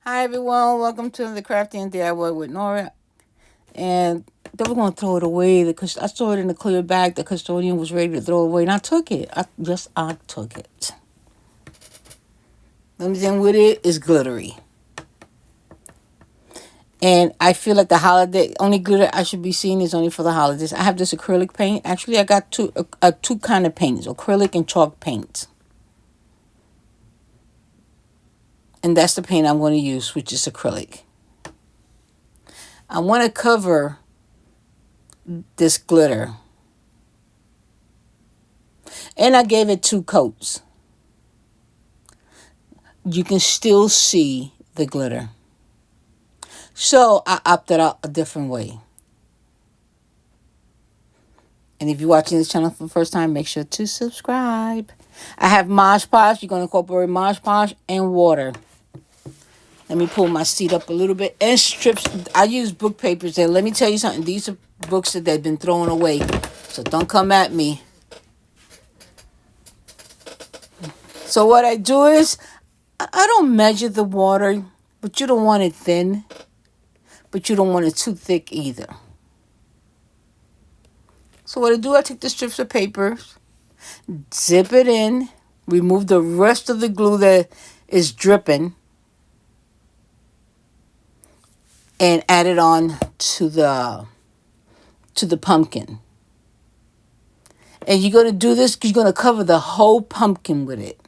Hi everyone, welcome to the Crafty and DIY with Nora. And they were gonna throw it away because I saw it in a clear bag. The custodian was ready to throw it away, and I took it. I took it. The only thing with it is glittery, and I feel like the holiday only glitter I should be seeing is only for the holidays. I have this acrylic paint. Actually, I got two kind of paints: acrylic and chalk paint, and that's the paint I'm going to use, which is acrylic. I want to cover this glitter. And I gave it 2 coats. You can still see the glitter. So I opted out a different way. And if you're watching this channel for the first time, make sure to subscribe. I have Mod Podge. You're going to incorporate Mod Podge and water. Let me pull my seat up a little bit. And strips. I use book papers. And let me tell you something. These are books that they've been thrown away. So don't come at me. So what I do is, I don't measure the water, but you don't want it thin, but you don't want it too thick either. So what I do, I take the strips of paper, zip it in, remove the rest of the glue that is dripping, and add it on to the pumpkin. And you're going to do this because you're going to cover the whole pumpkin with it.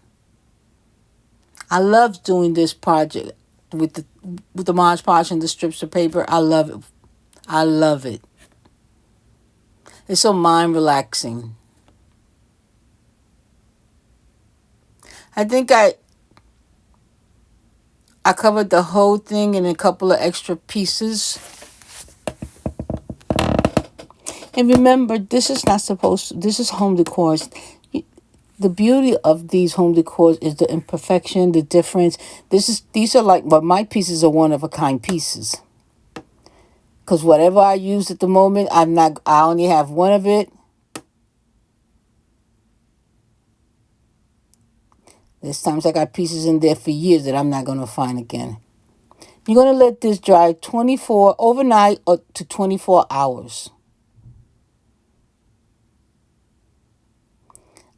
I love doing this project with the Mod Podge and the strips of paper. I love it. I love it. It's so mind relaxing. I think I covered the whole thing in a couple of extra pieces. And remember, this is home decor. The beauty of these home decors is the imperfection, the difference. These are like, but my pieces are one of a kind pieces. Because whatever I use at the moment, I only have one of it. There's times I got pieces in there for years that I'm not going to find again. You're going to let this dry overnight or to 24 hours.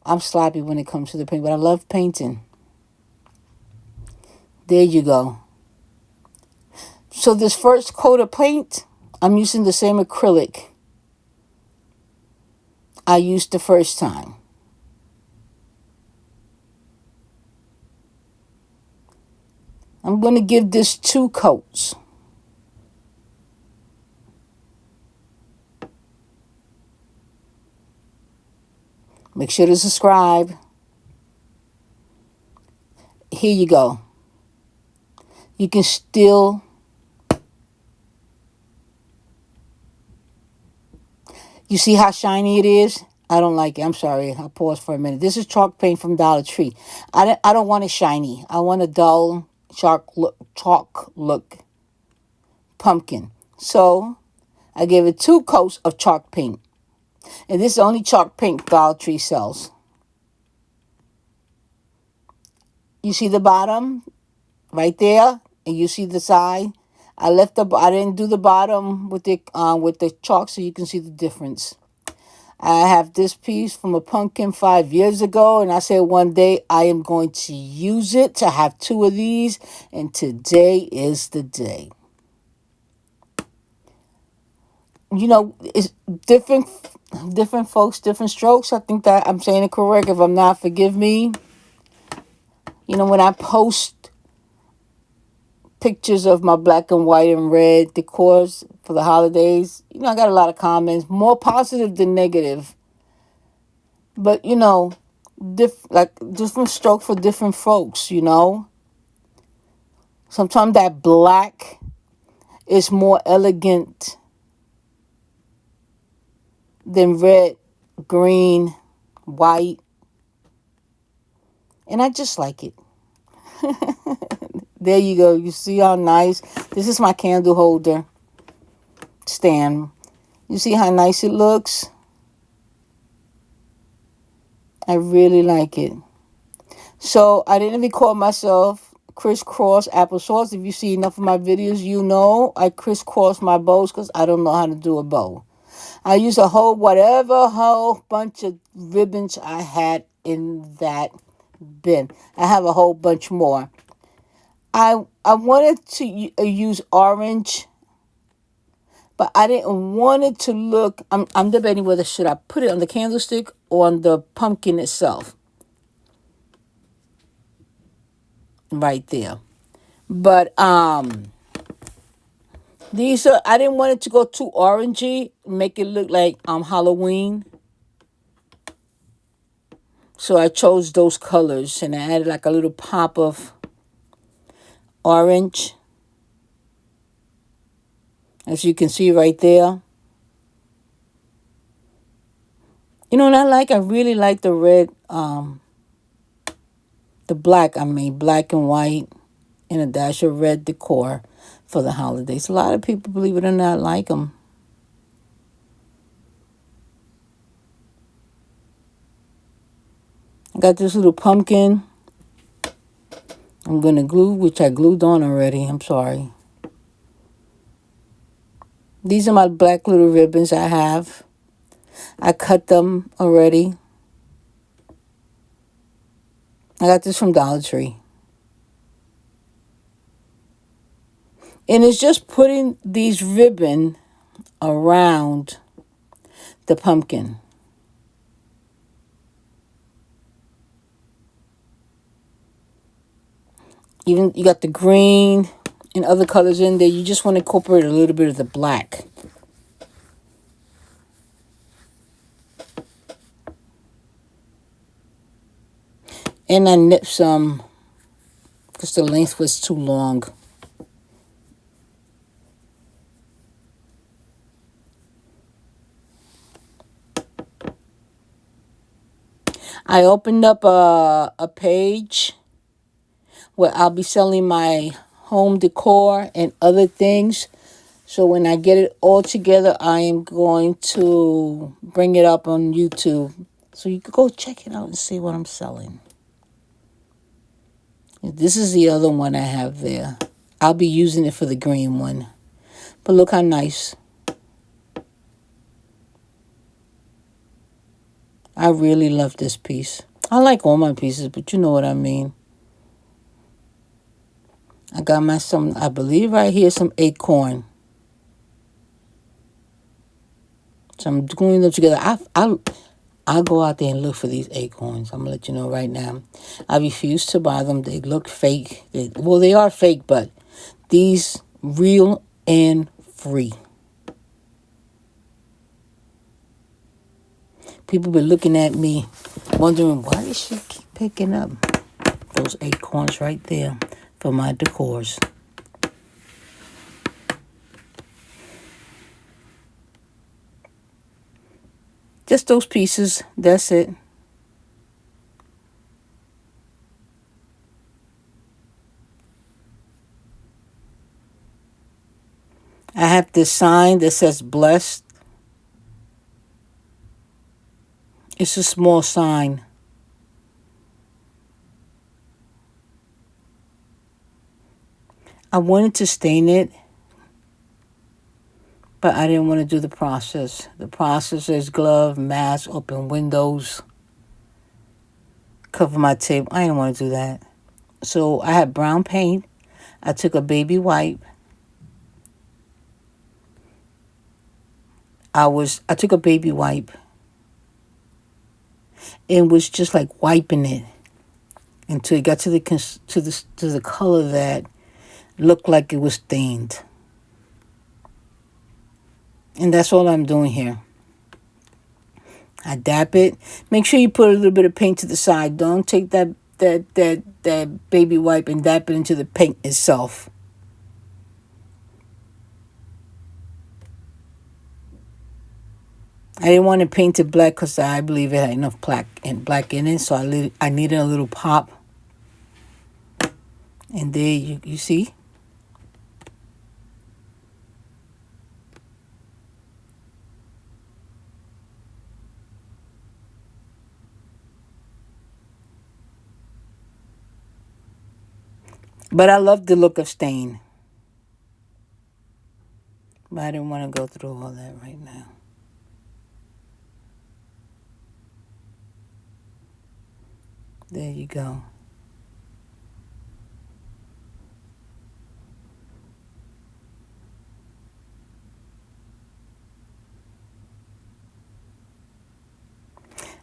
I'm sloppy when it comes to the paint, but I love painting. There you go. So this first coat of paint, I'm using the same acrylic I used the first time. I'm going to give this 2 coats. Make sure to subscribe. Here you go. You can still... You see how shiny it is? I don't like it. I'm sorry. I'll pause for a minute. This is chalk paint from Dollar Tree. I don't want it shiny. I want a dull chalk look pumpkin. So I gave it 2 coats of chalk paint. And this is the only chalk paint Dollar Tree sells. You see the bottom right there? And you see the side? I didn't do the bottom with the chalk so you can see the difference. I have this piece from a pumpkin 5 years ago, and I said one day I am going to use it to have 2 of these, and today is the day. You know, it's different folks, different strokes. I think that I'm saying it correct. If I'm not, forgive me. You know, when I post pictures of my black and white and red decors for the holidays, you know, I got a lot of comments, more positive than negative. But, you know, different stroke for different folks, you know. Sometimes that black is more elegant than red, green, white. And I just like it. There you go. You see how nice? This is my candle holder stand. You see how nice it looks? I really like it. So I didn't record myself crisscross applesauce. If you see enough of my videos, you know I crisscross my bows because I don't know how to do a bow. I use a whole bunch of ribbons I had in that bin. I have a whole bunch more. I wanted to use orange, but I didn't want it to look. I'm debating whether should I put it on the candlestick or on the pumpkin itself. Right there. But these are, I didn't want it to go too orangey, make it look like Halloween. So I chose those colors and I added like a little pop of orange. As you can see right there. You know what I really like the red, the black and white and a dash of red decor for the holidays. A lot of people, believe it or not, like them. I got this little pumpkin I'm going to glue, which I glued on already. I'm sorry. These are my black little ribbons I have. I cut them already. I got this from Dollar Tree. And it's just putting these ribbon around the pumpkin. Even you got the green and other colors in there. You just want to incorporate a little bit of the black. And I nipped some because the length was too long. I opened up a page where I'll be selling my home decor and other things. So when I get it all together, I am going to bring it up on YouTube. So you can go check it out and see what I'm selling. This is the other one I have there. I'll be using it for the green one. But look how nice. I really love this piece. I like all my pieces, but you know what I mean. I got I believe right here, some acorn. So I'm gluing them together. I'll go out there and look for these acorns. I'm going to let you know right now. I refuse to buy them. They look fake. They are fake, but these real and free. People been looking at me, wondering why does she keep picking up those acorns right there for my decors. Just those pieces. That's it. I have this sign that says blessed. It's a small sign. I wanted to stain it, but I didn't want to do the process. The process is glove, mask, open windows, cover my table. I didn't want to do that. So I had brown paint. I took a baby wipe. I took a baby wipe and was just like wiping it until it got to the color that looked like it was stained. And that's all I'm doing here. I dab it. Make sure you put a little bit of paint to the side. Don't take that baby wipe and dab it into the paint itself. I didn't want to paint it black because I believe it had enough black in it. So I needed a little pop. And there you see. But I love the look of stain. But I didn't want to go through all that right now. There you go.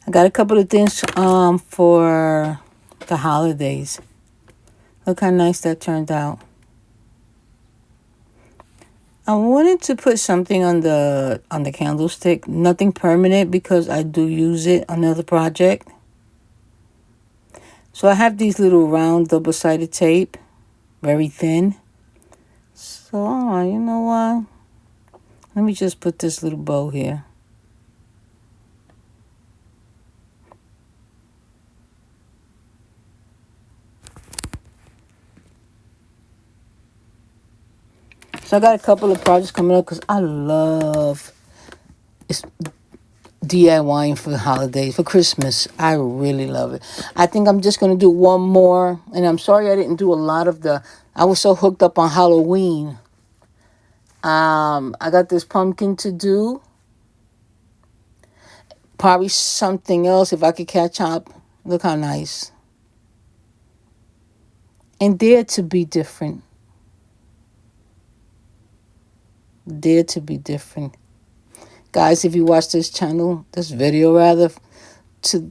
I got a couple of things for the holidays. Look how nice that turned out. I wanted to put something on the candlestick, nothing permanent because I do use it on another project. So I have these little round double-sided tape, very thin. So, you know what? Let me just put this little bow here. So I got a couple of projects coming up because I love DIYing for the holidays, for Christmas. I really love it. I think I'm just going to do one more. And I'm sorry I didn't do a lot of I was so hooked up on Halloween. I got this pumpkin to do. Probably something else if I could catch up. Look how nice. And dare to be different. Dare to be different. Guys, if you watch this video rather, to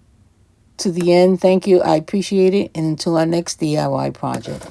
the end, thank you. I appreciate it. And until our next DIY project.